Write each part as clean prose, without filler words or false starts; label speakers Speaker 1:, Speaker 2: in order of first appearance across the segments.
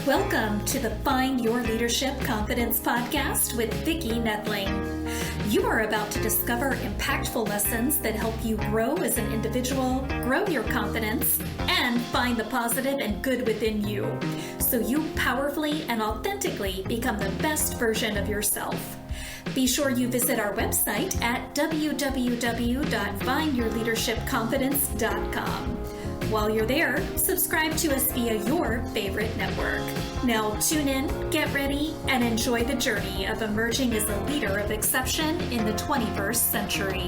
Speaker 1: Welcome to the Find Your Leadership Confidence podcast with Vicki Noethling. You are about to discover impactful lessons that help you grow as an individual, grow your confidence, and find the positive and good within you, so you powerfully and authentically become the best version of yourself. Be sure you visit our website at www.findyourleadershipconfidence.com. While you're there, subscribe to us via your favorite network. Now tune in, get ready, and enjoy the journey of emerging as a leader of exception in the 21st century.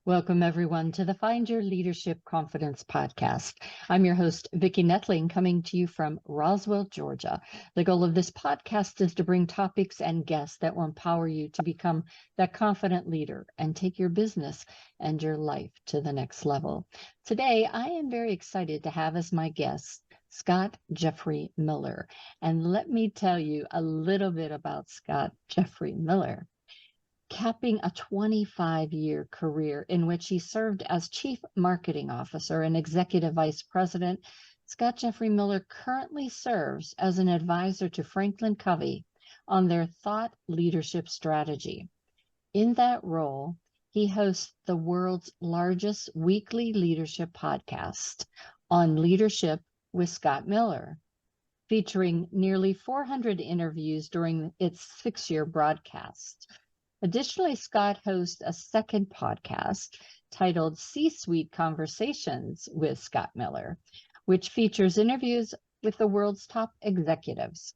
Speaker 2: Welcome, everyone, to the Find Your Leadership Confidence podcast. I'm your host, Vicki Noethling, coming to you from Roswell, Georgia. The goal of this podcast is to bring topics and guests that will empower you to become that confident leader and take your business and your life to the next level. Today, I am very excited to have as my guest Scott Jeffrey Miller. And let me tell you a little bit about Scott Jeffrey Miller. Capping a 25-year career in which he served as Chief Marketing Officer and Executive Vice President, Scott Jeffrey Miller currently serves as an advisor to Franklin Covey on their thought leadership strategy. In that role, he hosts the world's largest weekly leadership podcast, On Leadership with Scott Miller, featuring nearly 400 interviews during its 6-year broadcast. Additionally, Scott hosts a second podcast titled C-Suite Conversations with Scott Miller, which features interviews with the world's top executives.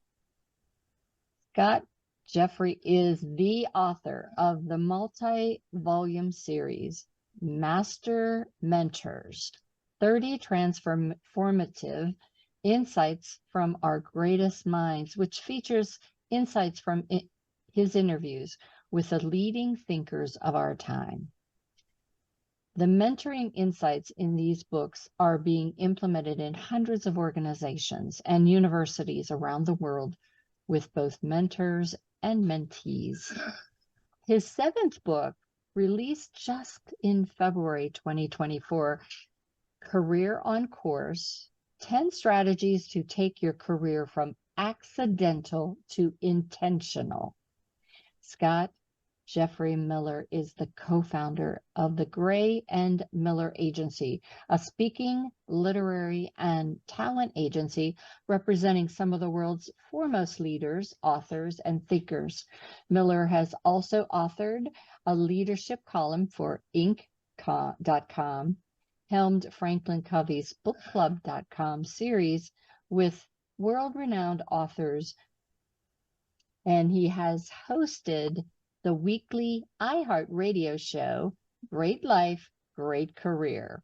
Speaker 2: Scott Jeffrey is the author of the multi-volume series, Master Mentors, 30 Transformative Insights from Our Greatest Minds, which features insights from his interviews with the leading thinkers of our time. The mentoring insights in these books are being implemented in hundreds of organizations and universities around the world with both mentors and mentees. His 7th book, released just in February 2024, Career on Course, 10 Strategies to Take Your Career from Accidental to Intentional. Scott Jeffrey Miller is the co-founder of the Gray and Miller Agency, a speaking, literary, and talent agency representing some of the world's foremost leaders, authors, and thinkers. Miller has also authored a leadership column for Inc.com, helmed Franklin Covey's bookclub.com series with world-renowned authors, and he has hosted the weekly iHeartRadio show, Great Life, Great Career.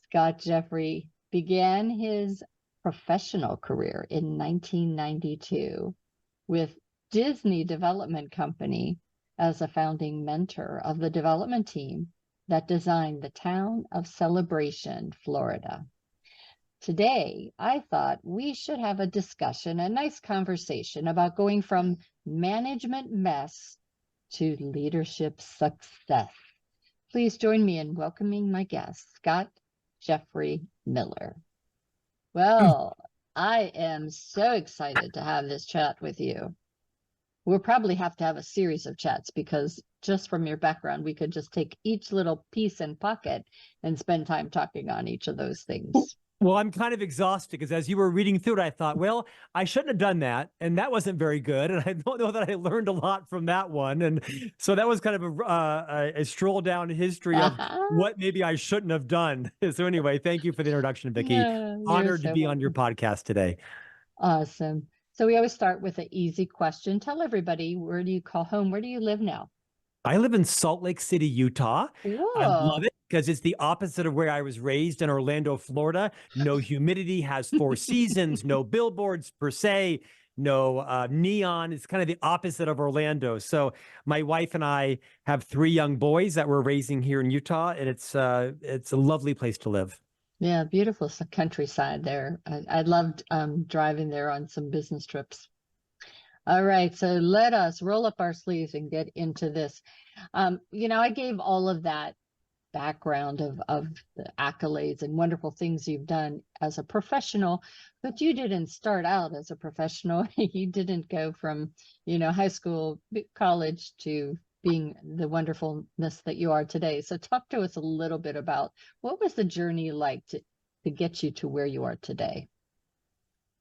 Speaker 2: Scott Jeffrey began his professional career in 1992 with Disney Development Company as a founding mentor of the development team that designed the town of Celebration, Florida. Today, I thought we should have a discussion, a nice conversation about going from management mess to leadership success. Please join me in welcoming my guest, Scott Jeffrey Miller. Well, I am so excited to have this chat with you. We'll probably have to have a series of chats because just from your background, we could just take each little piece and pocket and spend time talking on each of those things.
Speaker 3: Well, I'm kind of exhausted because as you were reading through it, I thought, well, I shouldn't have done that. And that wasn't very good. And I don't know that I learned a lot from that one. And so that was kind of a stroll down history of what maybe I shouldn't have done. So anyway, thank you for the introduction, Vicki. Honored to be on your podcast today.
Speaker 2: Awesome. So we always start with an easy question. Tell everybody, where do you call home? Where do you live now?
Speaker 3: I live in Salt Lake City, Utah.
Speaker 2: Whoa.
Speaker 3: I love it because it's the opposite of where I was raised in Orlando, Florida. No humidity, has 4 seasons, no billboards per se, no neon. It's kind of the opposite of Orlando. So my wife and I have 3 young boys that we're raising here in Utah, and it's a lovely place to live.
Speaker 2: Yeah, beautiful countryside there. I loved driving there on some business trips. All right, so let us roll up our sleeves and get into this. I gave all of that background of the accolades and wonderful things you've done as a professional, but you didn't start out as a professional. You didn't go from, high school, college to being the wonderfulness that you are today. So talk to us a little bit about what was the journey like to get you to where you are today?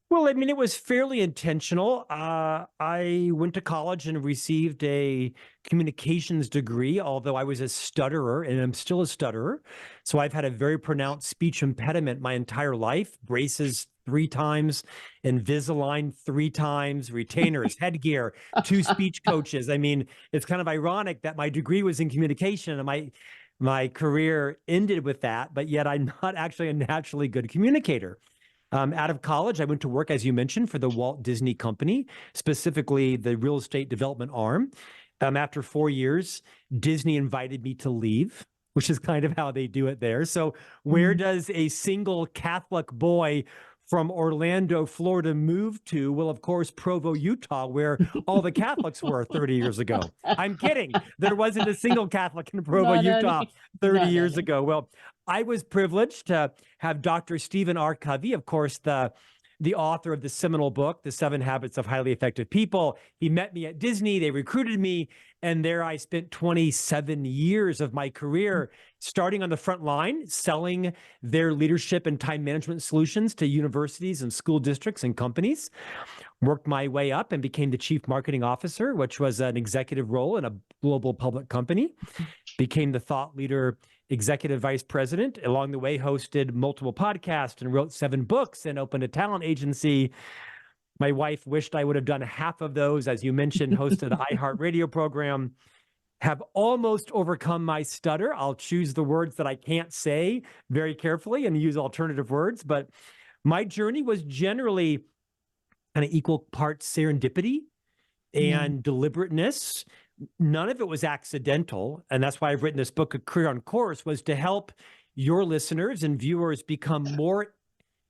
Speaker 3: Well, I mean, it was fairly intentional. I went to college and received a communications degree, although I was a stutterer and I'm still a stutterer. So I've had a very pronounced speech impediment my entire life, braces 3 times, Invisalign 3 times, retainers, headgear, 2 speech coaches. I mean, it's kind of ironic that my degree was in communication and my career ended with that, but yet I'm not actually a naturally good communicator. Out of college, I went to work, as you mentioned, for the Walt Disney Company, specifically the real estate development arm. After 4 years, Disney invited me to leave, which is kind of how they do it there. So where does a single Catholic boy from Orlando, Florida move to? Well, of course, Provo, Utah, where all the Catholics were 30 years ago. I'm kidding. There wasn't a single Catholic in Provo, Utah 30 years ago. Well, I was privileged to have Dr. Stephen R. Covey, of course, the author of the seminal book, The 7 Habits of Highly Effective People. He met me at Disney. They recruited me. And there I spent 27 years of my career, starting on the front line, selling their leadership and time management solutions to universities and school districts and companies. Worked my way up and became the chief marketing officer, which was an executive role in a global public company. Became the thought leader executive vice president. Along the way, hosted multiple podcasts and wrote 7 books and opened a talent agency. My wife wished I would have done half of those. As you mentioned, hosted an iHeartRadio program. Have almost overcome my stutter. I'll choose the words that I can't say very carefully and use alternative words. But my journey was generally kind of equal parts serendipity and deliberateness. None of it was accidental. And that's why I've written this book, A Career on Course, was to help your listeners and viewers become more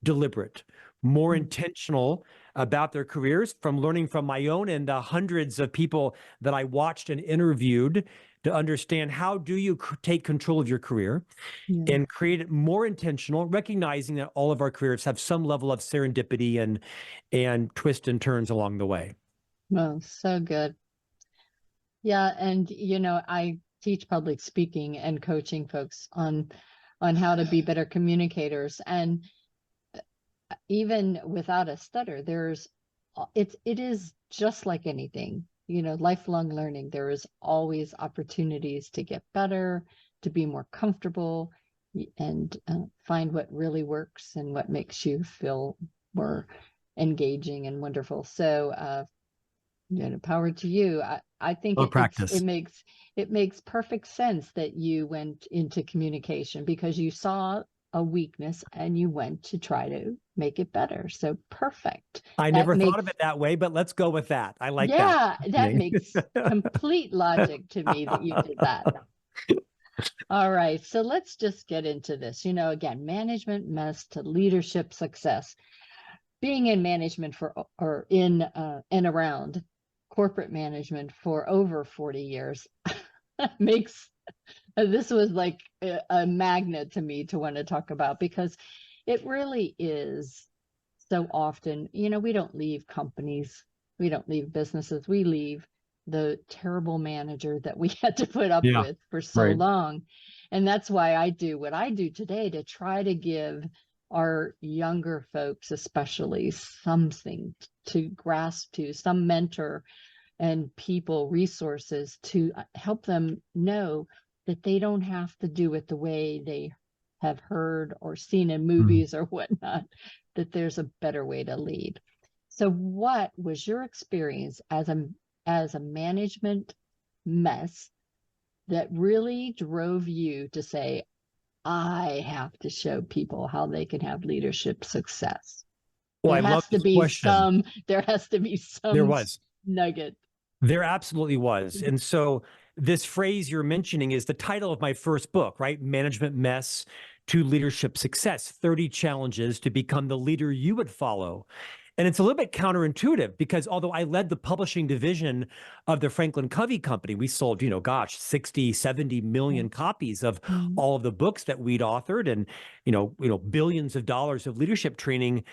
Speaker 3: deliberate, more intentional about their careers, from learning from my own and the hundreds of people that I watched and interviewed to understand how do you take control of your career and create it more intentional, recognizing that all of our careers have some level of serendipity and twists and turns along the way.
Speaker 2: Well, so good. Yeah. And, I teach public speaking and coaching folks on how to be better communicators. And even without a stutter, it is just like anything, lifelong learning. There is always opportunities to get better, to be more comfortable, and find what really works and what makes you feel more engaging and wonderful. So, power to you. I think it makes perfect sense that you went into communication because you saw a weakness and you went to try to make it better. So perfect.
Speaker 3: I never thought of it that way, but let's go with that. I like that.
Speaker 2: Yeah, that makes complete logic to me that you did that. All right. So let's just get into this. Again, management mess to leadership success. Being in management and around corporate management for over 40 years this was like a magnet to me to want to talk about, because it really is so often, we don't leave companies, we don't leave businesses, we leave the terrible manager that we had to put up with for so long. And that's why I do what I do today, to try to give our younger folks especially something to grasp to, some mentor and people, resources to help them know that they don't have to do it the way they have heard or seen in movies or whatnot, that there's a better way to lead. So what was your experience as a management mess that really drove you to say, I have to show people how they can have leadership success?
Speaker 3: Well,
Speaker 2: there has to be some
Speaker 3: There was
Speaker 2: nugget.
Speaker 3: There absolutely was. And so this phrase you're mentioning is the title of my first book, right? Management Mess to Leadership Success, 30 Challenges to Become the Leader You Would Follow. And it's a little bit counterintuitive because although I led the publishing division of the Franklin Covey company, we sold, 60, 70 million copies of all of the books that we'd authored and, billions of dollars of leadership training.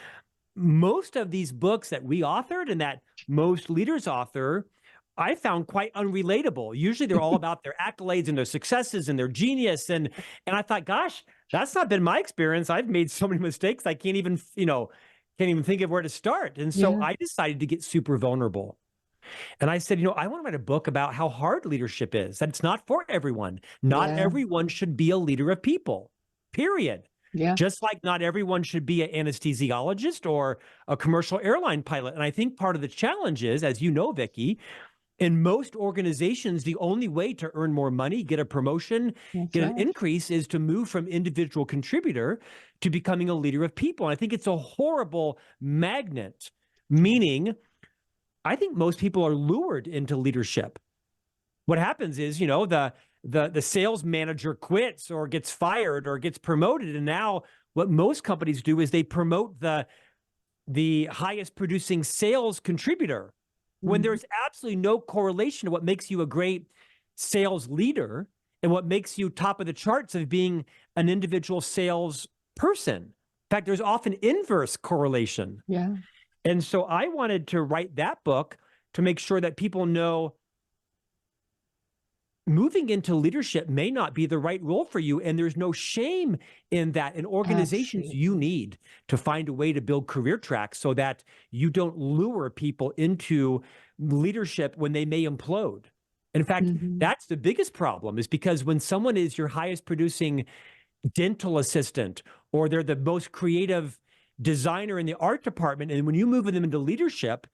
Speaker 3: Most of these books that we authored and that most leaders author, I found quite unrelatable. Usually they're all about their accolades and their successes and their genius. And I thought, gosh, that's not been my experience. I've made so many mistakes. I can't even think of where to start. And so I decided to get super vulnerable. And I said, I want to write a book about how hard leadership is, that it's not for everyone. Not everyone should be a leader of people, period. Yeah. Just like not everyone should be an anesthesiologist or a commercial airline pilot. And I think part of the challenge is, as you know, Vicki, in most organizations, the only way to earn more money, get a promotion, an increase is to move from individual contributor to becoming a leader of people. And I think it's a horrible magnet, meaning I think most people are lured into leadership. What happens is, the sales manager quits or gets fired or gets promoted. And now what most companies do is they promote the highest producing sales contributor when there's absolutely no correlation to what makes you a great sales leader and what makes you top of the charts of being an individual sales person. In fact, there's often inverse correlation. Yeah. And so I wanted to write that book to make sure that people know moving into leadership may not be the right role for you. And there's no shame in that. In organizations, you need to find a way to build career tracks so that you don't lure people into leadership when they may implode. In fact, that's the biggest problem, is because when someone is your highest producing dental assistant, or they're the most creative designer in the art department, and when you move them into leadership,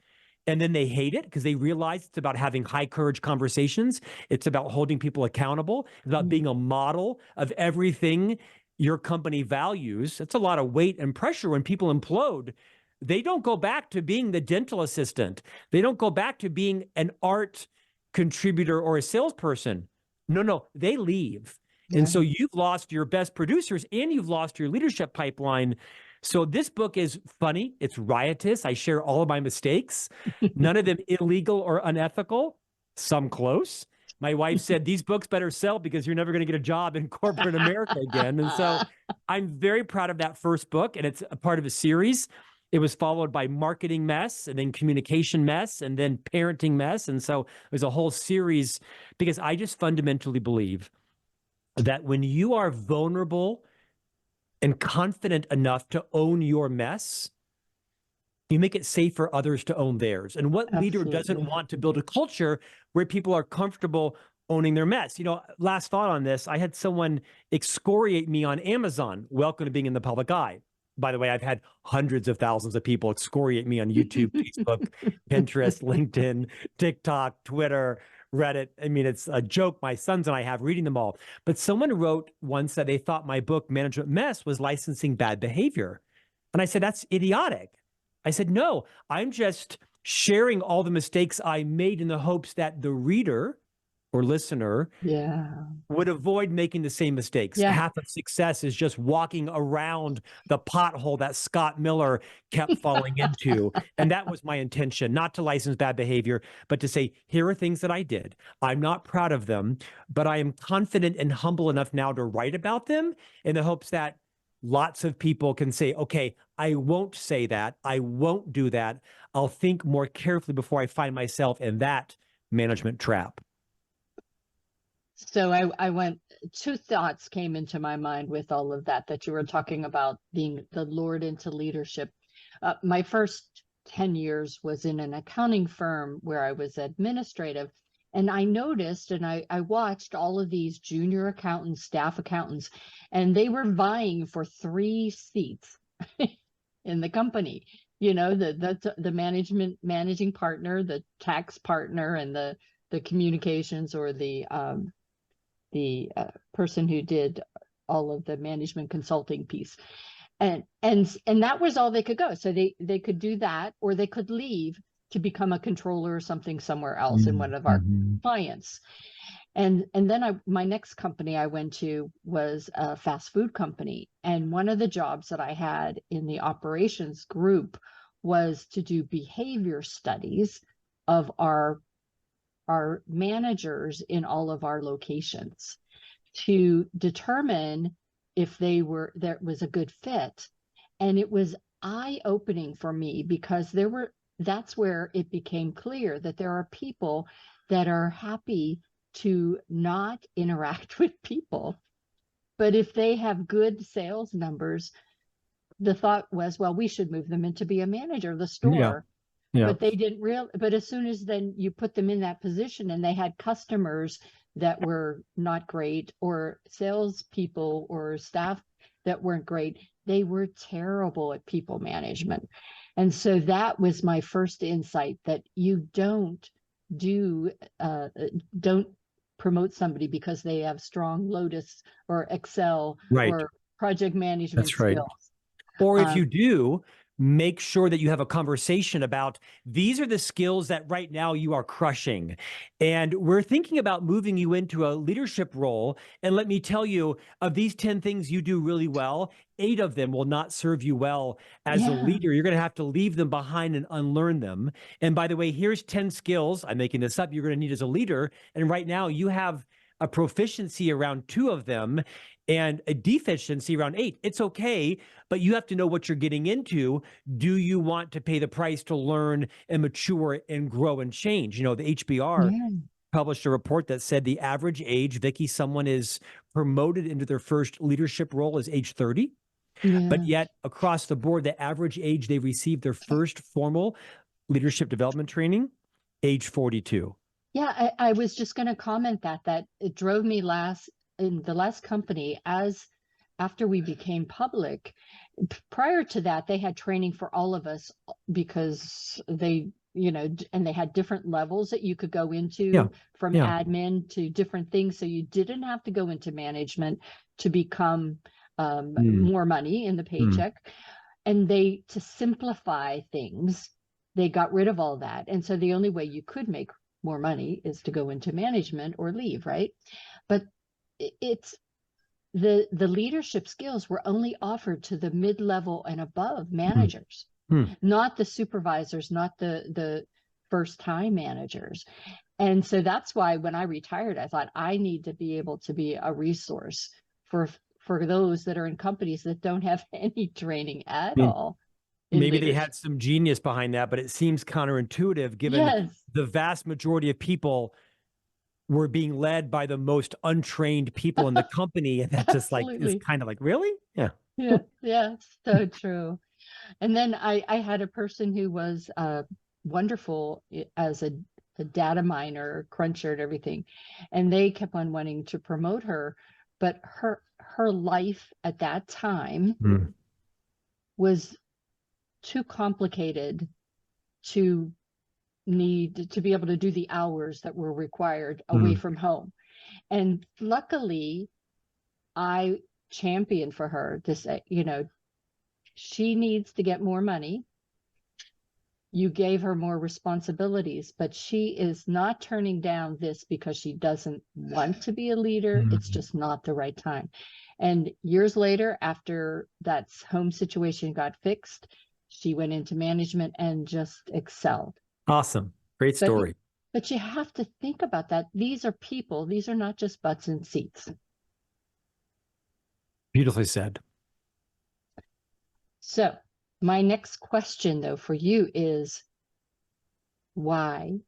Speaker 3: and then they hate it because they realize it's about having high courage conversations. It's about holding people accountable. It's about being a model of everything your company values. It's a lot of weight and pressure when people implode. They don't go back to being the dental assistant. They don't go back to being an art contributor or a salesperson. No, they leave. And so you've lost your best producers and you've lost your leadership pipeline. So this book is funny. It's riotous. I share all of my mistakes, none of them illegal or unethical, some close. My wife said, these books better sell because you're never going to get a job in corporate America again. And so I'm very proud of that first book, and it's a part of a series. It was followed by Marketing Mess, and then Communication Mess, and then Parenting Mess. And so there's a whole series, because I just fundamentally believe that when you are vulnerable and confident enough to own your mess, you make it safe for others to own theirs. And what leader doesn't want to build a culture where people are comfortable owning their mess? Last thought on this, I had someone excoriate me on Amazon. Welcome to being in the public eye. By the way, I've had hundreds of thousands of people excoriate me on YouTube, Facebook, Pinterest, LinkedIn, TikTok, Twitter, Reddit. I mean, it's a joke my sons and I have reading them all. But someone wrote once that they thought my book, Management Mess, was licensing bad behavior. And I said, that's idiotic. I said, no, I'm just sharing all the mistakes I made in the hopes that the reader or listener would avoid making the same mistakes. Half of success is just walking around the pothole that Scott Miller kept falling into. And that was my intention, not to license bad behavior, but to say, here are things that I did. I'm not proud of them, but I am confident and humble enough now to write about them in the hopes that lots of people can say, okay, I won't say that. I won't do that. I'll think more carefully before I find myself in that management trap.
Speaker 2: So I went, two thoughts came into my mind with all of that you were talking about being the lured into leadership. My first 10 years was in an accounting firm where I was administrative. And I noticed and I watched all of these junior accountants, staff accountants, and they were vying for 3 seats in the company. The managing partner, the tax partner, and the communications or the person who did all of the management consulting piece. And that was all they could go. So they could do that, or they could leave to become a controller or something somewhere else in one of our clients. And then my next company I went to was a fast food company. And one of the jobs that I had in the operations group was to do behavior studies of our managers in all of our locations to determine if there was a good fit. And it was eye-opening for me because that's where it became clear that there are people that are happy to not interact with people. But if they have good sales numbers, the thought was, well, we should move them in to be a manager of the store.
Speaker 3: Yeah.
Speaker 2: But they didn't but as soon as then you put them in that position and they had customers that were not great, or salespeople or staff that weren't great, they were terrible at people management. And so that was my first insight, that you don't promote somebody because they have strong Lotus or Excel or project management skills.
Speaker 3: Or if you do, make sure that you have a conversation about, these are the skills that right now you are crushing. And we're thinking about moving you into a leadership role. And let me tell you, of these 10 things you do really well, 8 of them will not serve you well as a leader. You're going to have to leave them behind and unlearn them. And by the way, here's 10 skills, I'm making this up, you're going to need as a leader. And right now you have a proficiency around 2 of them and a deficiency around 8. It's okay, but you have to know what you're getting into. Do you want to pay the price to learn and mature and grow and change? You know, the HBR published a report that said the average age, Vicki, someone is promoted into their first leadership role is age 30. But yet across the board, the average age they received their first formal leadership development training, age 42.
Speaker 2: Yeah, I was just going to comment that it drove me in the last company, after we became public. Prior to that, they had training for all of us because they, and they had different levels that you could go into from admin to different things. So you didn't have to go into management to become more money in the paycheck. And to simplify things, they got rid of all that. And so the only way you could make more money is to go into management or leave, right? But it's the leadership skills were only offered to the mid-level and above managers, not the supervisors, not the first-time managers. And so that's why when I retired, I thought I need to be able to be a resource for those that are in companies that don't have any training at all.
Speaker 3: Maybe they had some genius behind that, but it seems counterintuitive given the vast majority of people were being led by the most untrained people in the company. And that just is kind of like, really?
Speaker 2: Yeah, so true. And then I had a person who was wonderful as a data miner, cruncher and everything. And they kept on wanting to promote her, but her life at that time was too complicated to need to be able to do the hours that were required away from home. And luckily I championed for her to say, she needs to get more money. You gave her more responsibilities, but she is not turning down this because she doesn't want to be a leader. It's just not the right time. And years later, after that home situation got fixed, she went into management and just excelled.
Speaker 3: Awesome. Great story.
Speaker 2: But you have to think about that. These are people. These are not just butts and seats.
Speaker 3: Beautifully said.
Speaker 2: So my next question, though, for you is, why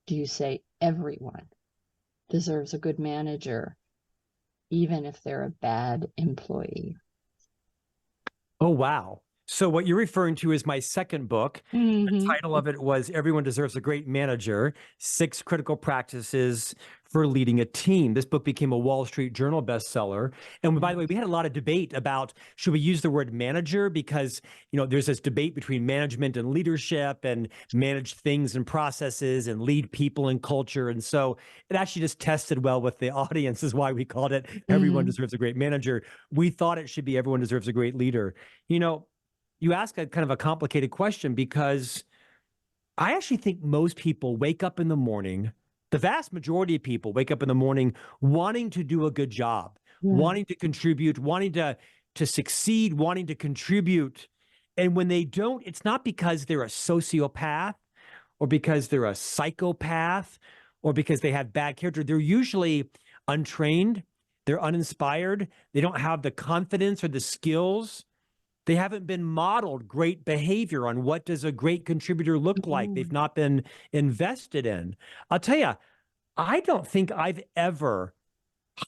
Speaker 2: do you say everyone deserves a good manager, even if they're a bad employee?
Speaker 3: Oh, wow. So what you're referring to is my second book. The title of it was Everyone Deserves a Great Manager, 6 Critical Practices for Leading a Team. This book became a Wall Street Journal bestseller. And by the way, we had a lot of debate about, should we use the word manager? Because, there's this debate between management and leadership, and manage things and processes and lead people and culture. And so it actually just tested well with the audience, is why we called it Everyone Deserves a Great Manager. We thought it should be Everyone Deserves a Great Leader. You ask a kind of a complicated question, because I actually think most people wake up in the morning, the vast majority of people wake up in the morning wanting to do a good job, wanting to contribute, wanting to succeed, wanting to contribute. And when they don't, it's not because they're a sociopath or because they're a psychopath or because they have bad character. They're usually untrained. They're uninspired. They don't have the confidence or the skills. They haven't been modeled great behavior on what does a great contributor look like. They've not been invested in. I'll tell you, I don't think I've ever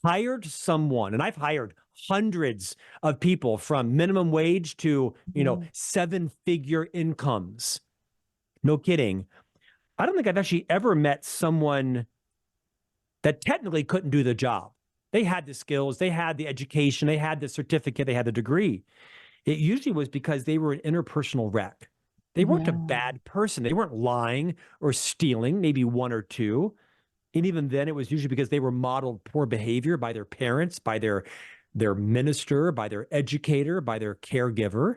Speaker 3: hired someone, and I've hired hundreds of people from minimum wage to, 7-figure incomes. No kidding. I don't think I've actually ever met someone that technically couldn't do the job. They had the skills, they had the education, they had the certificate, they had the degree. It usually was because they were an interpersonal wreck. They weren't a bad person. They weren't lying or stealing, maybe one or two. And even then, it was usually because they were modeled poor behavior by their parents, by their minister, by their educator, by their caregiver.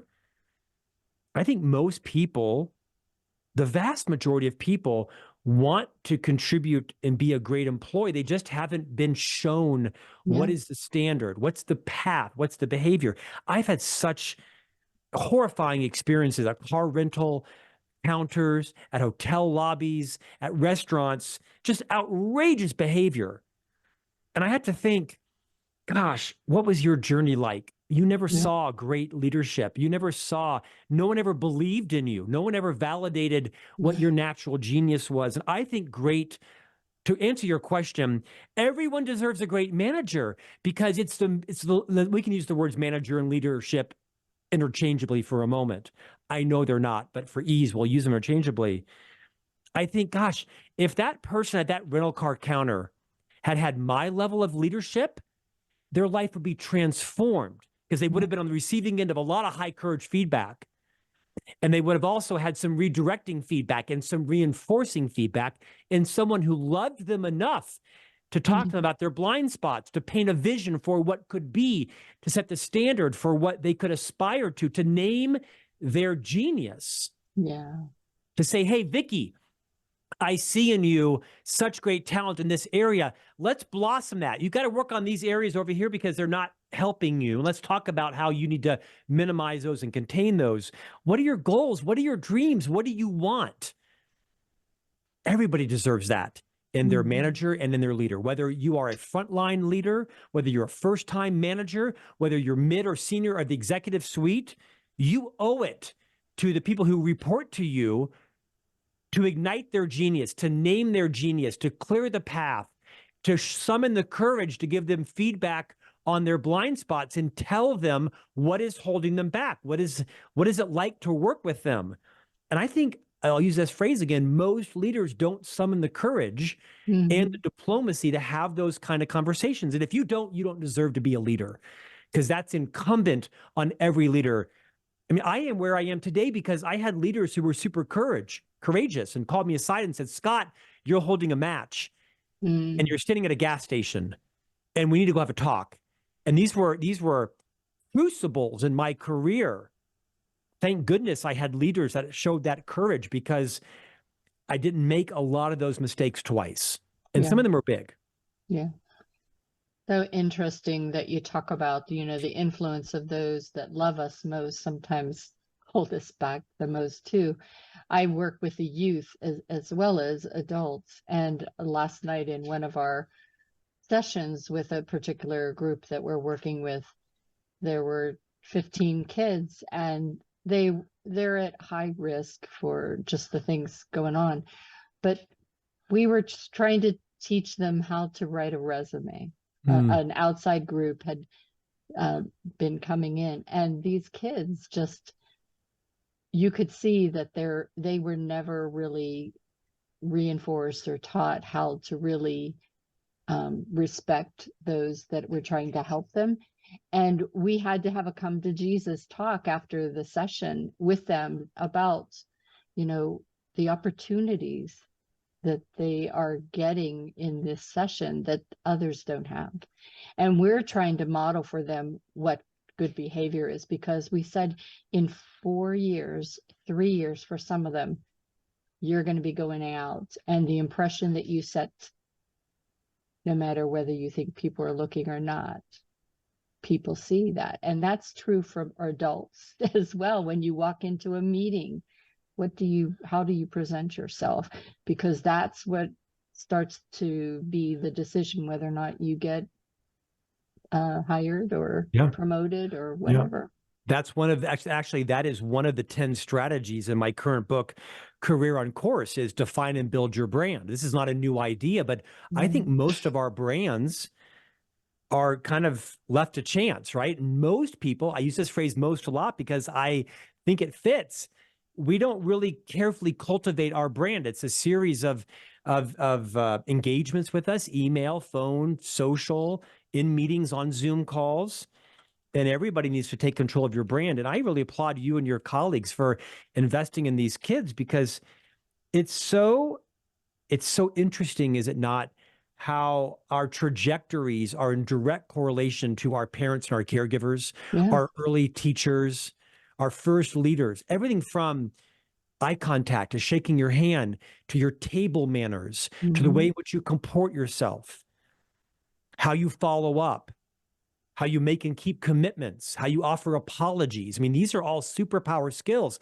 Speaker 3: I think most people, the vast majority of people, want to contribute and be a great employee. They just haven't been shown what is the standard, what's the path, what's the behavior. I've had such horrifying experiences at car rental counters, at hotel lobbies, at restaurants, just outrageous behavior. And I had to think, gosh, what was your journey like? You never saw great leadership. No one ever believed in you. No one ever validated what your natural genius was. And I think to answer your question, everyone deserves a great manager because we can use the words manager and leadership interchangeably for a moment. I know they're not, but for ease, we'll use them interchangeably. I think, gosh, if that person at that rental car counter had my level of leadership, their life would be transformed because they would have been on the receiving end of a lot of high courage feedback. And they would have also had some redirecting feedback and some reinforcing feedback, and someone who loved them enough to talk to them about their blind spots, to paint a vision for what could be, to set the standard for what they could aspire to name their genius.
Speaker 2: Yeah.
Speaker 3: To say, hey, Vicki, I see in you such great talent in this area. Let's blossom that. You've got to work on these areas over here because they're not helping you. Let's talk about how you need to minimize those and contain those. What are your goals? What are your dreams? What do you want? Everybody deserves that in their manager and in their leader. Whether you are a frontline leader, whether you're a first-time manager, whether you're mid or senior or the executive suite, you owe it to the people who report to you to ignite their genius, to name their genius, to clear the path, to summon the courage to give them feedback on their blind spots and tell them what is holding them back. What is it like to work with them? And I think, I'll use this phrase again, most leaders don't summon the courage and the diplomacy to have those kind of conversations. And if you don't deserve to be a leader, because that's incumbent on every leader. I mean, I am where I am today because I had leaders who were super courageous and called me aside and said, Scott, you're holding a match and you're standing at a gas station and we need to go have a talk. And these were crucibles in my career. Thank goodness I had leaders that showed that courage because I didn't make a lot of those mistakes twice. And some of them were big.
Speaker 2: Yeah. So interesting that you talk about, the influence of those that love us most sometimes hold us back the most too. I work with the youth as well as adults. And last night in one of our sessions with a particular group that we're working with, there were 15 kids and they're at high risk for just the things going on. But we were just trying to teach them how to write a resume. An outside group had been coming in, and these kids just, you could see that they were never really reinforced or taught how to really respect those that were trying to help them. And we had to have a come to Jesus talk after the session with them about, the opportunities that they are getting in this session that others don't have. And we're trying to model for them what good behavior is, because we said in 4 years, 3 years for some of them, you're going to be going out, and the impression that you set, no matter whether you think people are looking or not, people see that. And that's true for adults as well. When you walk into a meeting, how do you present yourself? Because that's what starts to be the decision whether or not you get hired or promoted or whatever.
Speaker 3: That's one of actually that is one of the 10 strategies in my current book, Career on Course, is define and build your brand. This is not a new idea, but I think most of our brands are kind of left to chance, right? Most people, I use this phrase most a lot because I think it fits. We don't really carefully cultivate our brand. It's a series of engagements with us, email, phone, social, in meetings, on Zoom calls. And everybody needs to take control of your brand. And I really applaud you and your colleagues for investing in these kids, because it's so interesting, is it not, how our trajectories are in direct correlation to our parents and our caregivers, our early teachers, our first leaders, everything from eye contact to shaking your hand, to your table manners, to the way in which you comport yourself, how you follow up, how you make and keep commitments, how you offer apologies. I mean, these are all superpower skills.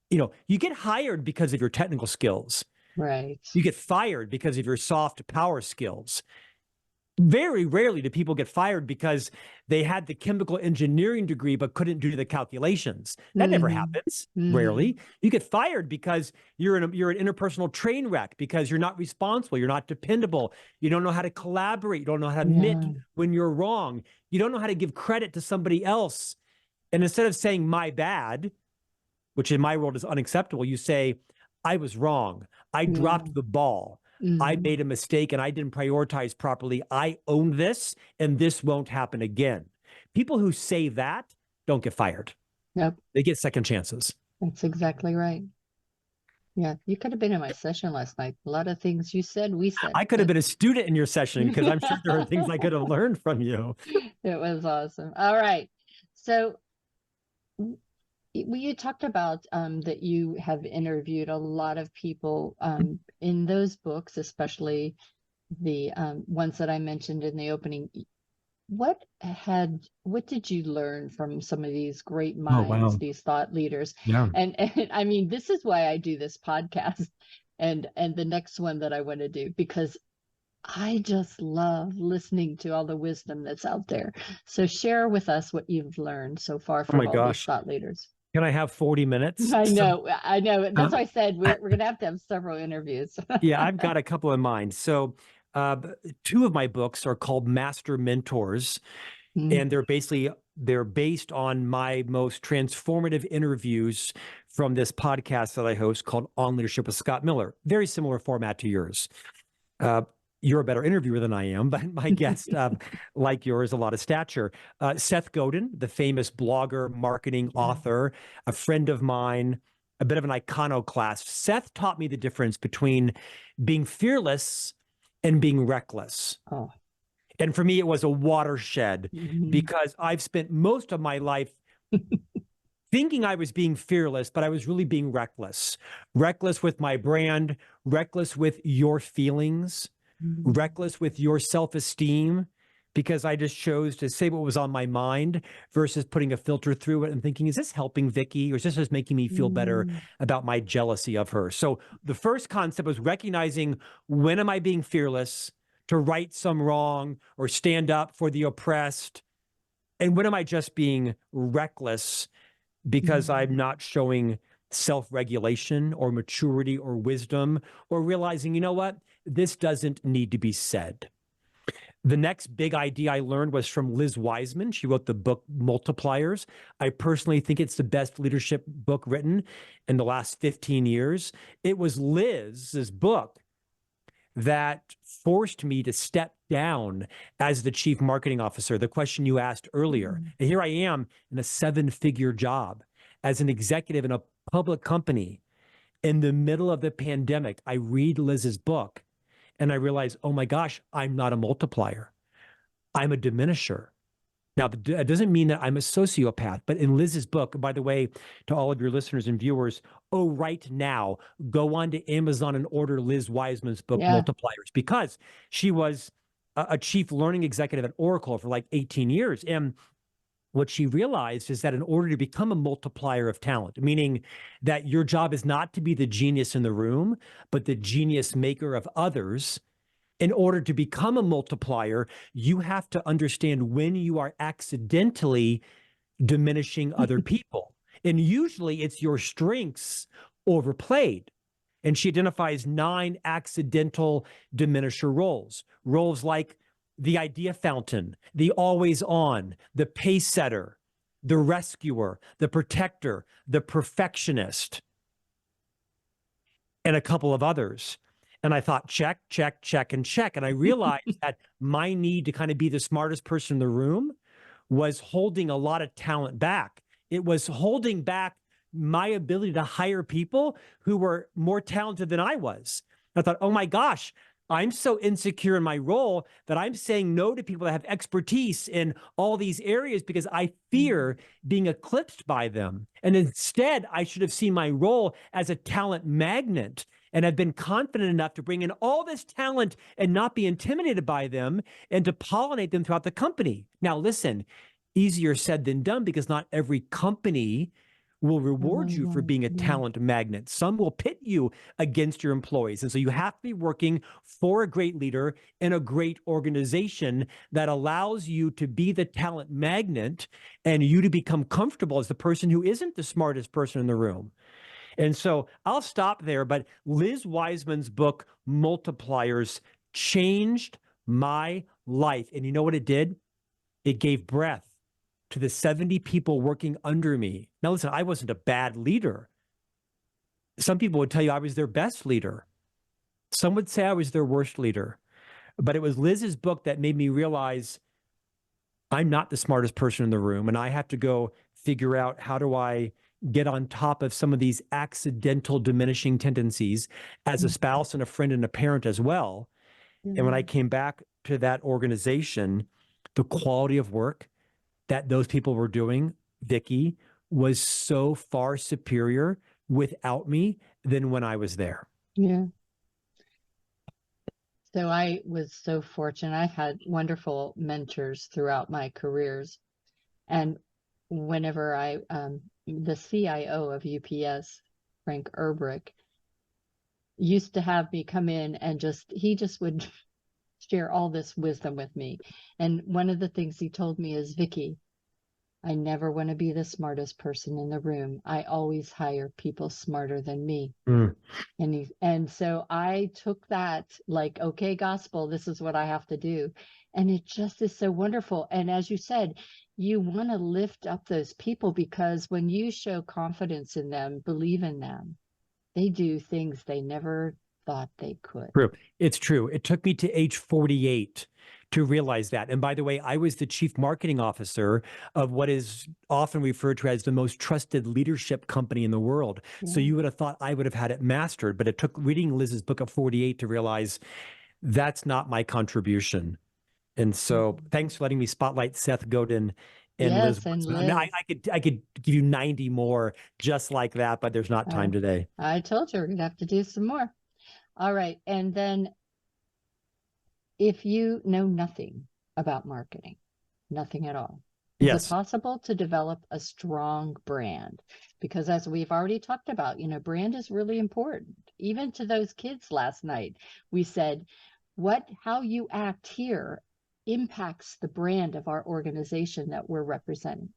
Speaker 3: You know, you get hired because of your technical skills.
Speaker 2: Right.
Speaker 3: You get fired because of your soft power skills. Very rarely do people get fired because they had the chemical engineering degree but couldn't do the calculations. That never happens. Rarely. You get fired because you're an interpersonal train wreck, because you're not responsible, you're not dependable, you don't know how to collaborate, you don't know how to admit when you're wrong, you don't know how to give credit to somebody else. And instead of saying my bad, which in my world is unacceptable, you say, I was wrong. I dropped the ball. I made a mistake and I didn't prioritize properly. I own this, and this won't happen again. People who say that don't get fired.
Speaker 2: Yep.
Speaker 3: They get second chances.
Speaker 2: That's exactly right. Yeah, you could have been in my session last night. A lot of things you said, we said.
Speaker 3: I could have been a student in your session, because I'm sure there are things I could have learned from you.
Speaker 2: It was awesome. All right. So you talked about that you have interviewed a lot of people in those books, especially the ones that I mentioned in the opening. What did you learn from some of these great minds, these thought leaders? And I mean, this is why I do this podcast and the next one that I want to do, because I just love listening to all the wisdom that's out there. So share with us what you've learned so far from all these thought leaders.
Speaker 3: Can I have 40 minutes?
Speaker 2: I know. That's why I said we're going to have several interviews.
Speaker 3: Yeah, I've got a couple in mind. So two of my books are called Master Mentors, and they're based on my most transformative interviews from this podcast that I host called On Leadership with Scott Miller. Very similar format to yours. You're a better interviewer than I am, but my guest, like yours, a lot of stature. Seth Godin, the famous blogger, marketing author, a friend of mine, a bit of an iconoclast. Seth taught me the difference between being fearless and being reckless. Oh. And for me, it was a watershed, because I've spent most of my life thinking I was being fearless, but I was really being reckless. Reckless with my brand, reckless with your feelings, reckless with your self-esteem, because I just chose to say what was on my mind versus putting a filter through it and thinking, is this helping Vicki, or is this just making me feel better about my jealousy of her? So the first concept was recognizing, when am I being fearless to right some wrong or stand up for the oppressed? And when am I just being reckless because I'm not showing self-regulation or maturity or wisdom, or realizing, you know what, this doesn't need to be said. The next big idea I learned was from Liz Wiseman. She wrote the book Multipliers. I personally think it's the best leadership book written in the last 15 years. It was Liz's book that forced me to step down as the chief marketing officer, the question you asked earlier. And here I am in a 7-figure job as an executive in a public company. In the middle of the pandemic, I read Liz's book and I realize, oh my gosh, I'm not a multiplier. I'm a diminisher. Now, that doesn't mean that I'm a sociopath, but in Liz's book, by the way, to all of your listeners and viewers, right now, go on to Amazon and order Liz Wiseman's book, Multipliers, because she was a chief learning executive at Oracle for like 18 years. And what she realized is that in order to become a multiplier of talent, meaning that your job is not to be the genius in the room, but the genius maker of others, in order to become a multiplier, you have to understand when you are accidentally diminishing other people. And usually it's your strengths overplayed. And she identifies 9 accidental diminisher roles. Roles like the idea fountain, the always on, the pace setter, the rescuer, the protector, the perfectionist, and a couple of others. And I thought, check, check, check, and check. And I realized that my need to kind of be the smartest person in the room was holding a lot of talent back. It was holding back my ability to hire people who were more talented than I was. I thought, oh my gosh, I'm so insecure in my role that I'm saying no to people that have expertise in all these areas because I fear being eclipsed by them. And instead, I should have seen my role as a talent magnet and have been confident enough to bring in all this talent and not be intimidated by them and to pollinate them throughout the company. Now, listen, easier said than done because not every company will reward you for being a talent magnet. Some will pit you against your employees. And so you have to be working for a great leader in a great organization that allows you to be the talent magnet and you to become comfortable as the person who isn't the smartest person in the room. And so I'll stop there, but Liz Wiseman's book, Multipliers, changed my life. And you know what it did? It gave breath to the 70 people working under me. Now, listen, I wasn't a bad leader. Some people would tell you I was their best leader. Some would say I was their worst leader. But it was Liz's book that made me realize I'm not the smartest person in the room, and I have to go figure out how do I get on top of some of these accidental diminishing tendencies as a spouse and a friend and a parent as well. And when I came back to that organization, the quality of work that those people were doing, Vicki, was so far superior without me than when I was there.
Speaker 2: Yeah. So I was so fortunate. I had wonderful mentors throughout my careers. And whenever the CIO of UPS, Frank Erbrick, used to have me come in and he just would share all this wisdom with me. And one of the things he told me is, Vicki, I never want to be the smartest person in the room. I always hire people smarter than me. And so I took that like, okay, gospel, this is what I have to do. And it just is so wonderful. And as you said, you want to lift up those people because when you show confidence in them, believe in them, they do things they never thought they could.
Speaker 3: True. It's true. It took me to age 48 to realize that. And by the way, I was the chief marketing officer of what is often referred to as the most trusted leadership company in the world. Yeah. So you would have thought I would have had it mastered, but it took reading Liz's book at 48 to realize that's not my contribution. And so thanks for letting me spotlight Seth Godin and Liz.
Speaker 2: And Liz.
Speaker 3: I mean, I could give you 90 more just like that, but there's not time today.
Speaker 2: I told you we're going to have to do some more. All right. And then if you know nothing about marketing, nothing at all, is it possible to develop a strong brand? Because as we've already talked about, brand is really important. Even to those kids last night, we said, how you act here impacts the brand of our organization that we're representing.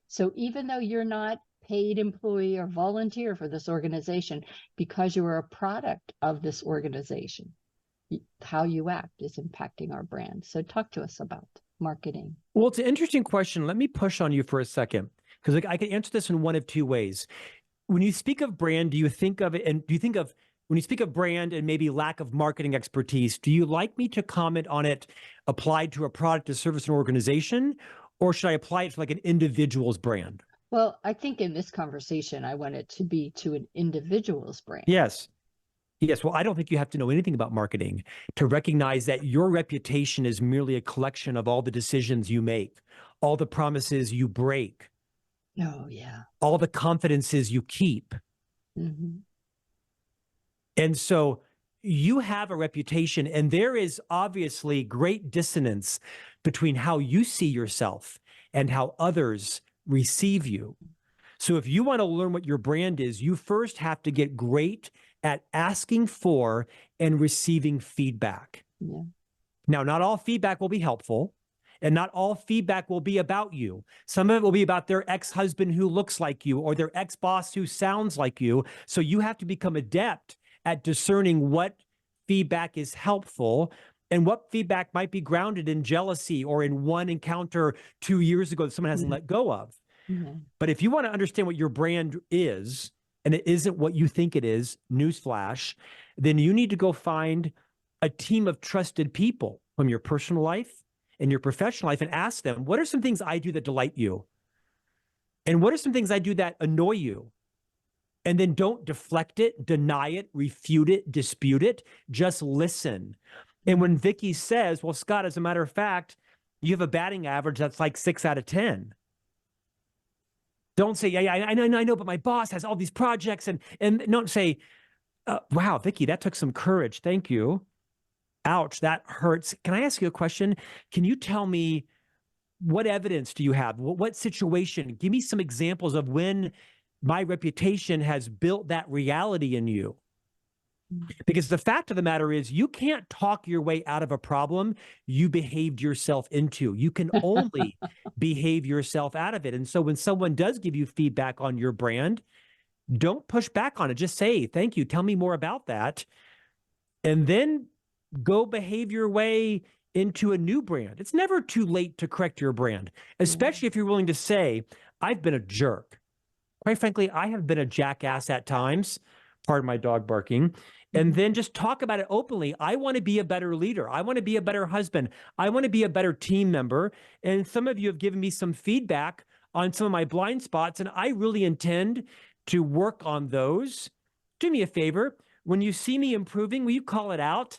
Speaker 2: So even though you're not paid employee or volunteer for this organization, because you are a product of this organization, how you act is impacting our brand. So talk to us about marketing.
Speaker 3: Well, it's an interesting question. Let me push on you for a second, because I can answer this in one of two ways. When you speak of brand, do you think of it, and when you speak of brand and maybe lack of marketing expertise, do you like me to comment on it applied to a product, a service, an organization, or should I apply it to like an individual's brand?
Speaker 2: Well, I think in this conversation, I want it to be to an individual's brand.
Speaker 3: Yes. Well, I don't think you have to know anything about marketing to recognize that your reputation is merely a collection of all the decisions you make, all the promises you break.
Speaker 2: Oh, yeah.
Speaker 3: All the confidences you keep.
Speaker 2: Mm-hmm.
Speaker 3: And so you have a reputation, and there is obviously great dissonance between how you see yourself and how others receive you. So if you want to learn what your brand is, you first have to get great at asking for and receiving feedback.
Speaker 2: Yeah.
Speaker 3: Now, not all feedback will be helpful, and not all feedback will be about you. Some of it will be about their ex-husband who looks like you or their ex-boss who sounds like you. So you have to become adept at discerning what feedback is helpful and what feedback might be grounded in jealousy or in one encounter 2 years ago that someone hasn't let go of.
Speaker 2: Yeah.
Speaker 3: But if you want to understand what your brand is, and it isn't what you think it is, newsflash, then you need to go find a team of trusted people from your personal life and your professional life and ask them, what are some things I do that delight you? And what are some things I do that annoy you? And then don't deflect it, deny it, refute it, dispute it. Just listen. And when Vicki says, well, Scott, as a matter of fact, you have a batting average that's like 6 out of 10. Don't say, yeah, I know, but my boss has all these projects. And don't say, wow, Vicki, that took some courage. Thank you. Ouch, that hurts. Can I ask you a question? Can you tell me what evidence do you have? What situation? Give me some examples of when my reputation has built that reality in you. Because the fact of the matter is, you can't talk your way out of a problem you behaved yourself into. You can only behave yourself out of it. And so when someone does give you feedback on your brand, don't push back on it. Just say, thank you. Tell me more about that. And then go behave your way into a new brand. It's never too late to correct your brand, especially if you're willing to say, I've been a jerk. Quite frankly, I have been a jackass at times. Pardon my dog barking. And then just talk about it openly. I want to be a better leader. I want to be a better husband. I want to be a better team member. And some of you have given me some feedback on some of my blind spots, and I really intend to work on those. Do me a favor. When you see me improving, will you call it out?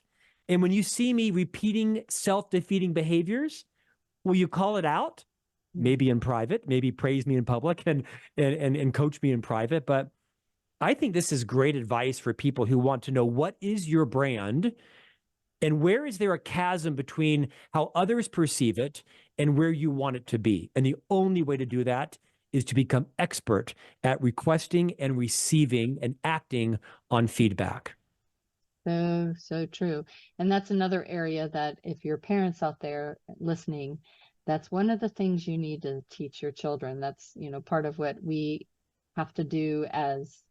Speaker 3: And when you see me repeating self-defeating behaviors, will you call it out? Maybe in private, maybe praise me in public and coach me in private. But I think this is great advice for people who want to know, what is your brand and where is there a chasm between how others perceive it and where you want it to be? And the only way to do that is to become expert at requesting and receiving and acting on feedback.
Speaker 2: So true. And that's another area that if your parents out there listening, that's one of the things you need to teach your children. That's, part of what we have to do as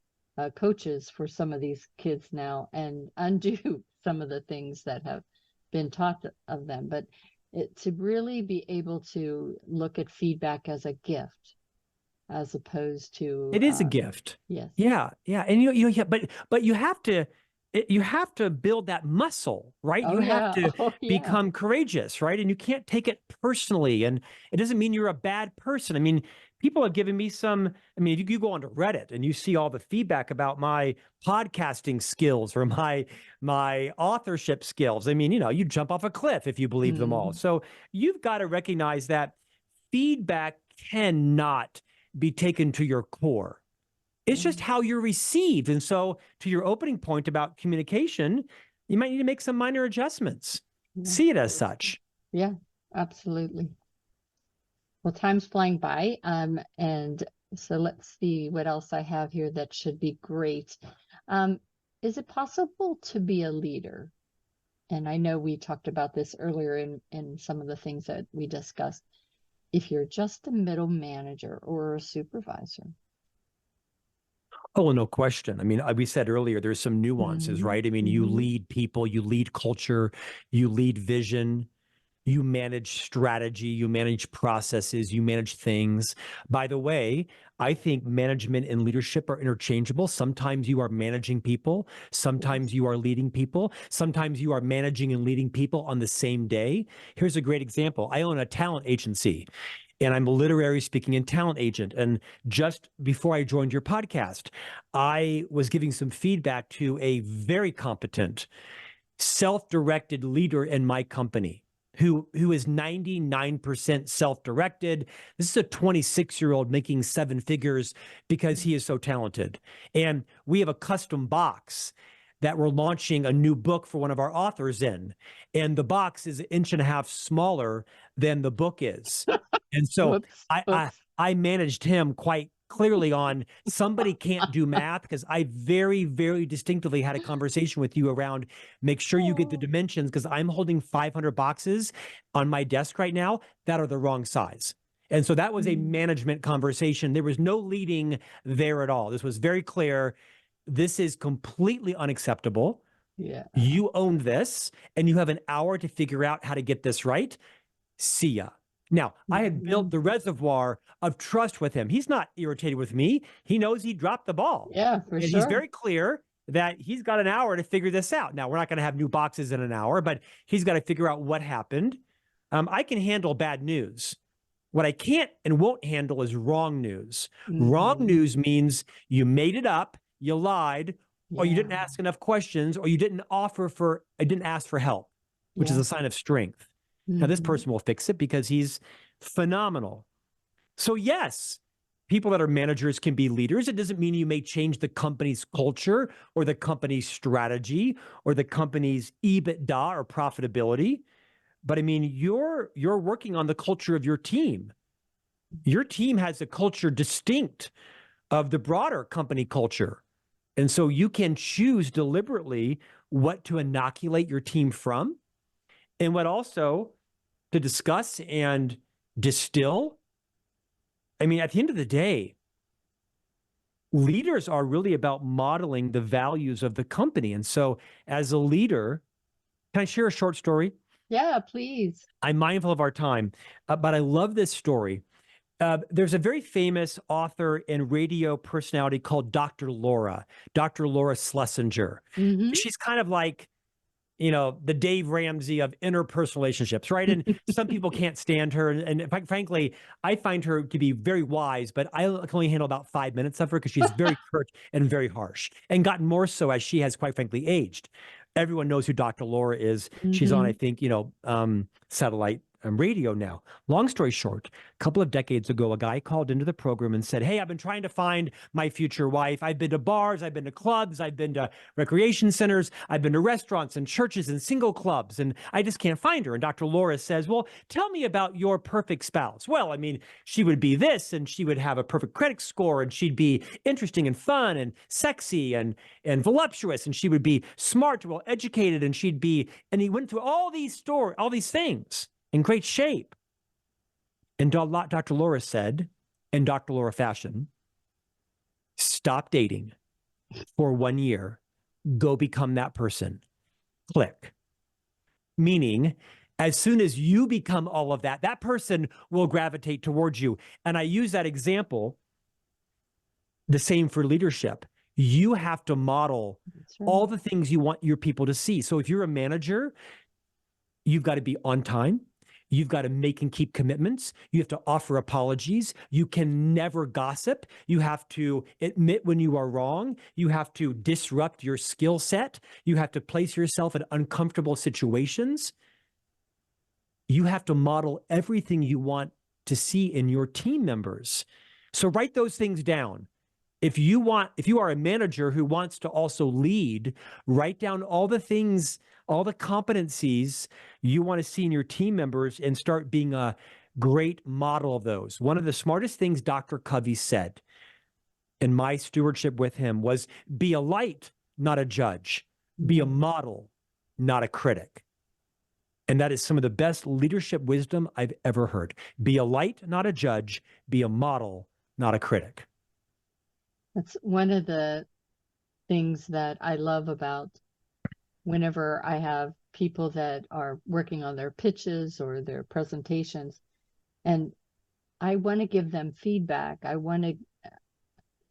Speaker 2: coaches for some of these kids now, and undo some of the things that have been taught of them. But to really be able to look at feedback as a gift, as opposed to
Speaker 3: it is a gift.
Speaker 2: Yes.
Speaker 3: Yeah. And but you have to build that muscle, right? You have to become courageous, right? And you can't take it personally. And it doesn't mean you're a bad person. I mean, people have given me if you go onto Reddit and you see all the feedback about my podcasting skills or my authorship skills, you jump off a cliff if you believe them all. So you've got to recognize that feedback cannot be taken to your core. It's just how you're received. And so to your opening point about communication, you might need to make some minor adjustments. See it as such.
Speaker 2: Yeah, absolutely. Well, time's flying by. And so let's see what else I have here that should be great. Is it possible to be a leader? And I know we talked about this earlier in some of the things that we discussed. If you're just a middle manager or a supervisor.
Speaker 3: Oh, no question. We said earlier, there's some nuances, right? You lead people, you lead culture, you lead vision, you manage strategy, you manage processes, you manage things. By the way, I think management and leadership are interchangeable. Sometimes you are managing people. Sometimes you are leading people. Sometimes you are managing and leading people on the same day. Here's a great example. I own a talent agency, and I'm a literary speaking and talent agent. And just before I joined your podcast, I was giving some feedback to a very competent, self-directed leader in my company who is 99% self-directed. This is a 26-year-old making 7 figures because he is so talented. And we have a custom box that we're launching a new book for one of our authors in, and the box is 1.5 inches smaller than the book is. And so
Speaker 2: Whoops, whoops.
Speaker 3: I managed him quite clearly on somebody can't do math, because I very, very distinctively had a conversation with you around make sure you get the dimensions, because I'm holding 500 boxes on my desk right now that are the wrong size. And so that was a management conversation. There was no leading there at all. This was very clear. This is completely unacceptable.
Speaker 2: Yeah.
Speaker 3: You own this, and you have an hour to figure out how to get this right. See ya. Now, I had built the reservoir of trust with him. He's not irritated with me. He knows he dropped the ball.
Speaker 2: Yeah, for
Speaker 3: and
Speaker 2: sure.
Speaker 3: He's very clear that he's got an hour to figure this out. Now, we're not going to have new boxes in an hour, but he's got to figure out what happened. I can handle bad news. What I can't and won't handle is wrong news. Wrong news means you made it up, you lied, or you didn't ask enough questions, or you didn't ask for help, which is a sign of strength. Now, this person will fix it because he's phenomenal. So yes, people that are managers can be leaders. It doesn't mean you may change the company's culture or the company's strategy or the company's EBITDA or profitability. But I mean, you're working on the culture of your team. Your team has a culture distinct of the broader company culture. And so you can choose deliberately what to inoculate your team from, and what also to discuss and distill. I mean, at the end of the day, leaders are really about modeling the values of the company. And so as a leader, can I share a short story?
Speaker 2: Yeah, please.
Speaker 3: I'm mindful of our time, but I love this story. There's a very famous author and radio personality called Dr. Laura Schlesinger. She's kind of like, the Dave Ramsey of interpersonal relationships, right? And some people can't stand her. And frankly, I find her to be very wise, but I can only handle about 5 minutes of her because she's very curt and very harsh, and gotten more so as she has, quite frankly, aged. Everyone knows who Dr. Laura is. She's on, I think, satellite radio now. Long story short, a couple of decades ago, a guy called into the program and said, "Hey, I've been trying to find my future wife. I've been to bars, I've been to clubs, I've been to recreation centers, I've been to restaurants and churches and single clubs, and I just can't find her." And Dr. Laura says, "Well, tell me about your perfect spouse." Well, I mean, she would be this, and she would have a perfect credit score, and she'd be interesting and fun and sexy and voluptuous, and she would be smart, well educated, and and he went through all these things in great shape. And Dr. Laura said, in Dr. Laura fashion, "Stop dating for 1 year. Go become that person. Click." Meaning, as soon as you become all of that, that person will gravitate towards you. And I use that example, the same for leadership. You have to model all the things you want your people to see. So if you're a manager, you've got to be on time. You've got to make and keep commitments. You have to offer apologies. You can never gossip. You have to admit when you are wrong. You have to disrupt your skill set. You have to place yourself in uncomfortable situations. You have to model everything you want to see in your team members. So write those things down. If you are a manager who wants to also lead, write down all the things, all the competencies you want to see in your team members, and start being a great model of those. One of the smartest things Dr. Covey said in my stewardship with him was, be a light, not a judge. Be a model, not a critic. And that is some of the best leadership wisdom I've ever heard. Be a light, not a judge. Be a model, not a critic.
Speaker 2: That's one of the things that I love about whenever I have people that are working on their pitches or their presentations, and I want to give them feedback. I want to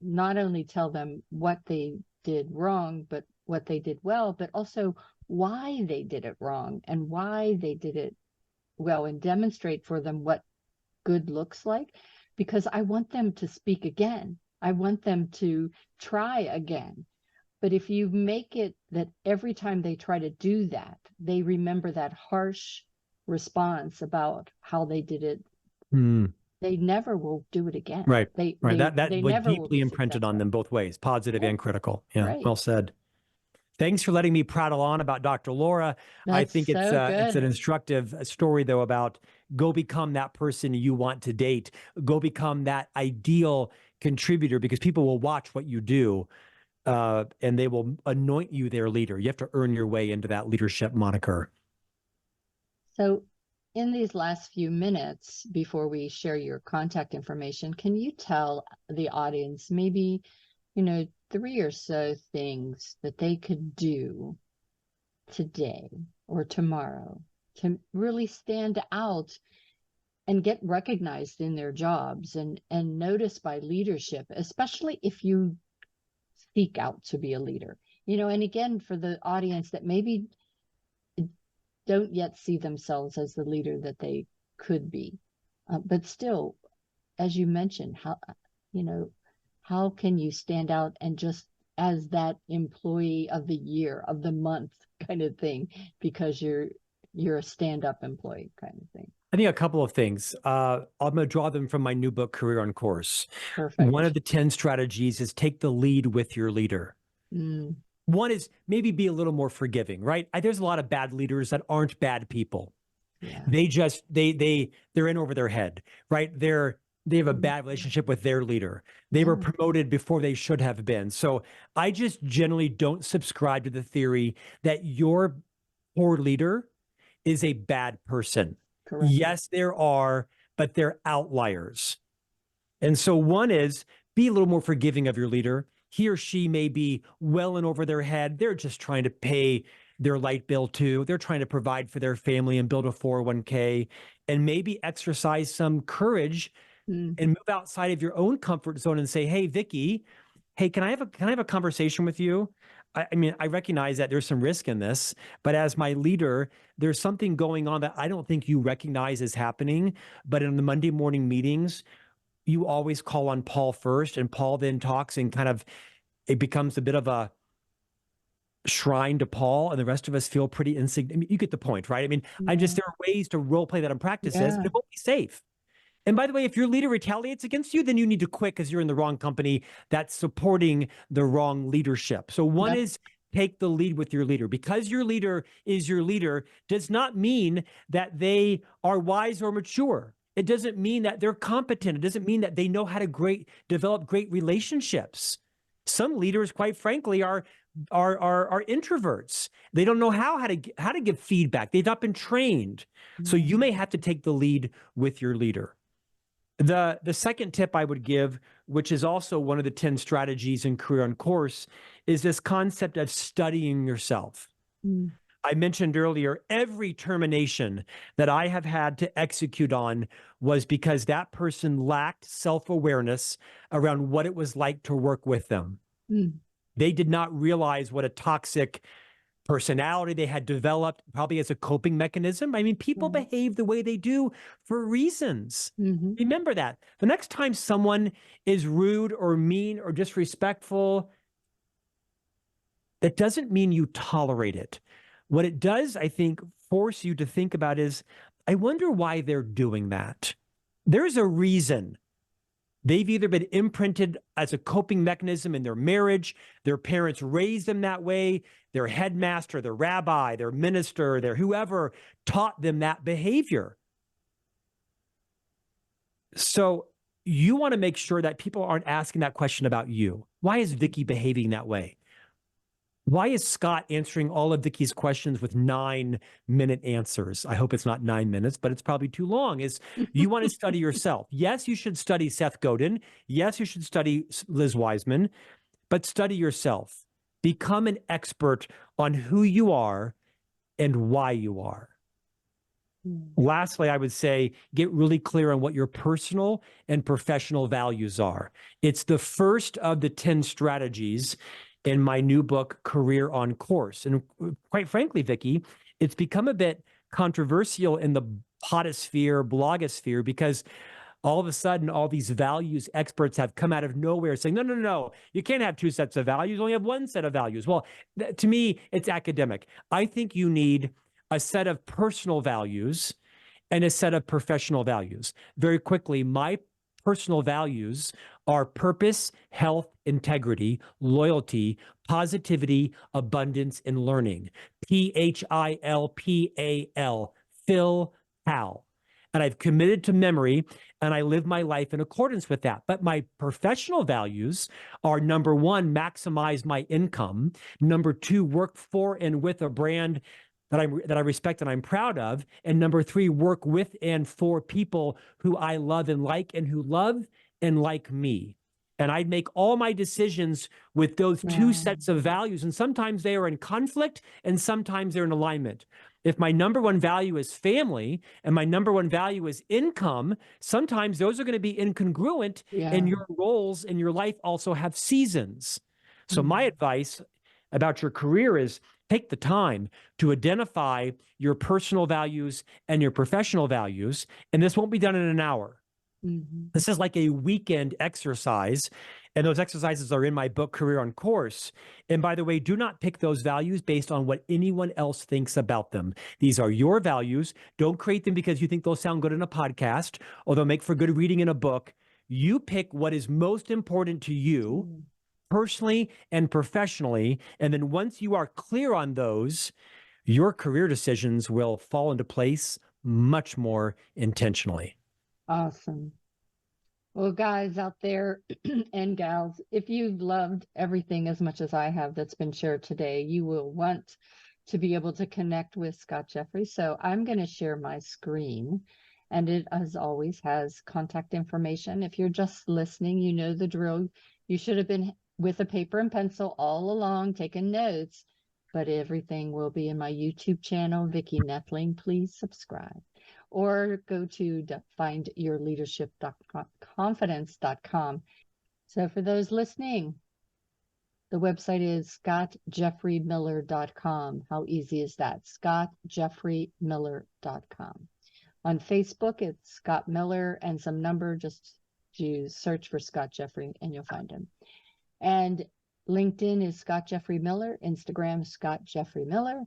Speaker 2: not only tell them what they did wrong, but what they did well, but also why they did it wrong and why they did it well, and demonstrate for them what good looks like, because I want them to speak again. I want them to try again. But if you make it that every time they try to do that, they remember that harsh response about how they did it, they never will do it again.
Speaker 3: Right.
Speaker 2: They
Speaker 3: that
Speaker 2: they
Speaker 3: like
Speaker 2: never will
Speaker 3: deeply
Speaker 2: be
Speaker 3: imprinted on
Speaker 2: successful.
Speaker 3: them both ways, positive and critical. Yeah.
Speaker 2: Right.
Speaker 3: Well said. Thanks for letting me prattle on about Dr. Laura. I
Speaker 2: That's
Speaker 3: think it's
Speaker 2: so
Speaker 3: it's an
Speaker 2: good.
Speaker 3: instructive story, though, about go become that person you want to date. Go become that ideal contributor, because people will watch what you do, and they will anoint you their leader. You have to earn your way into that leadership moniker.
Speaker 2: So in these last few minutes before we share your contact information, can you tell the audience maybe, 3 or so things that they could do today or tomorrow to really stand out and get recognized in their jobs and noticed by leadership, especially if you seek out to be a leader? And again, for the audience that maybe don't yet see themselves as the leader that they could be, but still, as you mentioned, how can you stand out and just as that employee of the year, of the month kind of thing, because you're a stand-up employee kind of thing?
Speaker 3: I think a couple of things. I'm going to draw them from my new book, Career on Course.
Speaker 2: Perfect.
Speaker 3: One of the 10 strategies is take the lead with your leader. One is maybe be a little more forgiving, right? There's a lot of bad leaders that aren't bad people.
Speaker 2: Yeah.
Speaker 3: They're in over their head, right? They have a bad relationship with their leader. They were promoted before they should have been. So I just generally don't subscribe to the theory that your poor leader is a bad person.
Speaker 2: Correct.
Speaker 3: Yes, there are, but they're outliers. And so one is be a little more forgiving of your leader. He or she may be well in over their head. They're just trying to pay their light bill too. They're trying to provide for their family and build a 401k, and maybe exercise some courage and move outside of your own comfort zone and say, hey, Vicki, hey, can I have a conversation with you? I mean, I recognize that there's some risk in this, but as my leader, there's something going on that I don't think you recognize is happening. But in the Monday morning meetings, you always call on Paul first, and Paul then talks, and it becomes a bit of a shrine to Paul, and the rest of us feel pretty insignificant. I mean, you get the point, right? I mean, there are ways to role play that in practices, and it won't be safe. And by the way, if your leader retaliates against you, then you need to quit because you're in the wrong company that's supporting the wrong leadership. So one is take the lead with your leader. Because your leader is your leader does not mean that they are wise or mature. It doesn't mean that they're competent. It doesn't mean that they know how to develop great relationships. Some leaders, quite frankly, are introverts. They don't know how to give feedback. They've not been trained. So you may have to take the lead with your leader. The second tip I would give, which is also one of the 10 strategies in Career on Course, is this concept of studying yourself. I mentioned earlier, every termination that I have had to execute on was because that person lacked self-awareness around what it was like to work with them. They did not realize what a toxic personality they had developed, probably as a coping mechanism. I mean, people behave the way they do for reasons. Remember that. The next time someone is rude or mean or disrespectful, that doesn't mean you tolerate it. What it does, I think, force you to think about is, I wonder why they're doing that. There's a reason. They've either been imprinted as a coping mechanism in their marriage, their parents raised them that way, their headmaster, their rabbi, their minister, their whoever taught them that behavior. So you want to make sure that people aren't asking that question about you. Why is Vicki behaving that way? Why is Scott answering all of Vicki's questions with 9-minute answers? I hope it's not 9 minutes, but it's probably too long. You want to study yourself. Yes, you should study Seth Godin. Yes, you should study Liz Wiseman, but study yourself. Become an expert on who you are and why you are. Lastly, I would say get really clear on what your personal and professional values are. It's the first of the 10 strategies in my new book, Career on Course. And quite frankly, Vicki, it's become a bit controversial in the potosphere, blogosphere, because all of a sudden, all these values experts have come out of nowhere saying, no, you can't have two sets of values, you only have one set of values. Well, to me, it's academic. I think you need a set of personal values and a set of professional values. Very quickly, my personal values are purpose, health, integrity, loyalty, positivity, abundance, and learning. PHILPAL, Phil Pal. And I've committed to memory, and I live my life in accordance with that. But my professional values are, number one, maximize my income. Number two, work for and with a brand that I respect and I'm proud of. And number three, work with and for people who I love and who love and like me. And I make all my decisions with those two sets of values. And sometimes they are in conflict and sometimes they're in alignment. If my number one value is family and my number one value is income, sometimes those are going to be incongruent, and your roles in your life also have seasons. So my advice about your career is take the time to identify your personal values and your professional values. And this won't be done in an hour. This is like a weekend exercise. And those exercises are in my book, Career on Course. And by the way, do not pick those values based on what anyone else thinks about them. These are your values. Don't create them because you think they'll sound good in a podcast or they'll make for good reading in a book. You pick what is most important to you personally and professionally. And then once you are clear on those, your career decisions will fall into place much more intentionally.
Speaker 2: Awesome. Well, guys out there and gals, if you've loved everything as much as I have that's been shared today, you will want to be able to connect with Scott Jeffrey. So I'm going to share my screen, and it, as always, has contact information. If you're just listening, you know the drill. You should have been with a paper and pencil all along, taking notes, but everything will be in my YouTube channel, Vicki Noethling. Please subscribe. Or go to findyourleadership.confidence.com. So for those listening, the website is scottjeffreymiller.com. How easy is that? scottjeffreymiller.com. On Facebook, it's Scott Miller and some number. Just do search for Scott Jeffrey and you'll find him. And LinkedIn is Scott Jeffrey Miller. Instagram, Scott Jeffrey Miller.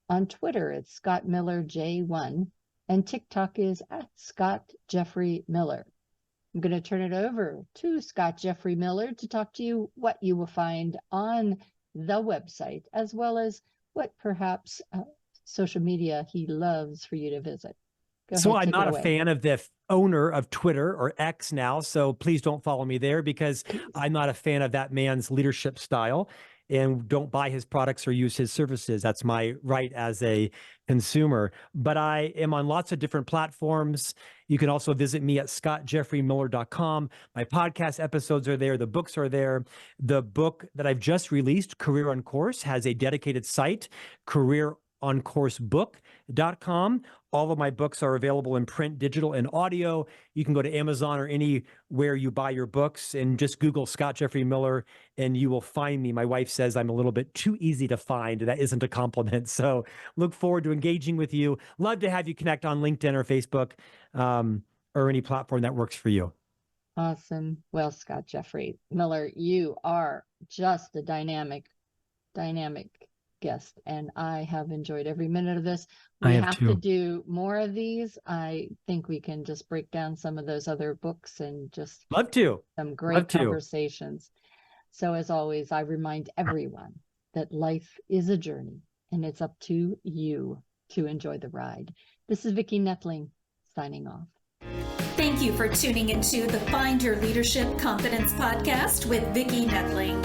Speaker 2: On Twitter, it's Scott Miller J1. And TikTok is at Scott Jeffrey Miller. I'm going to turn it over to Scott Jeffrey Miller to talk to you what you will find on the website, as well as what perhaps social media he loves for you to visit.
Speaker 3: So I'm not a fan of the owner of Twitter, or X now, so please don't follow me there because I'm not a fan of that man's leadership style. And don't buy his products or use his services. That's my right as a consumer. But I am on lots of different platforms. You can also visit me at scottjeffreymiller.com. My podcast episodes are there. The books are there. The book that I've just released, Career on Course, has a dedicated site, careeroncoursebook.com. All of my books are available in print, digital, and audio. You can go to Amazon or anywhere you buy your books and just Google Scott Jeffrey Miller and you will find me. My wife says I'm a little bit too easy to find. That isn't a compliment. So look forward to engaging with you. Love to have you connect on LinkedIn or Facebook or any platform that works for you.
Speaker 2: Awesome. Well, Scott Jeffrey Miller, you are just a dynamic guest, and I have enjoyed every minute of this. We have to do more of these. I think we can just break down some of those other books and just
Speaker 3: love to
Speaker 2: some great conversations. So as always, I remind everyone that life is a journey and it's up to you to enjoy the ride. This is Vicki Noethling signing off.
Speaker 1: Thank you for tuning into the Find Your Leadership Confidence podcast with Vicki Noethling,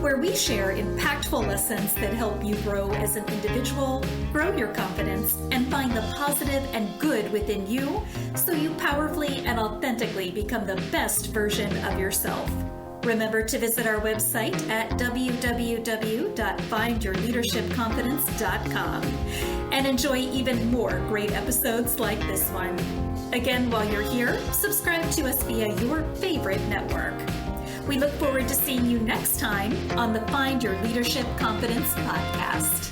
Speaker 1: where we share impactful lessons that help you grow as an individual, grow your confidence, and find the positive and good within you so you powerfully and authentically become the best version of yourself. Remember to visit our website at www.findyourleadershipconfidence.com and enjoy even more great episodes like this one. Again, while you're here, subscribe to us via your favorite network. We look forward to seeing you next time on the Find Your Leadership Confidence podcast.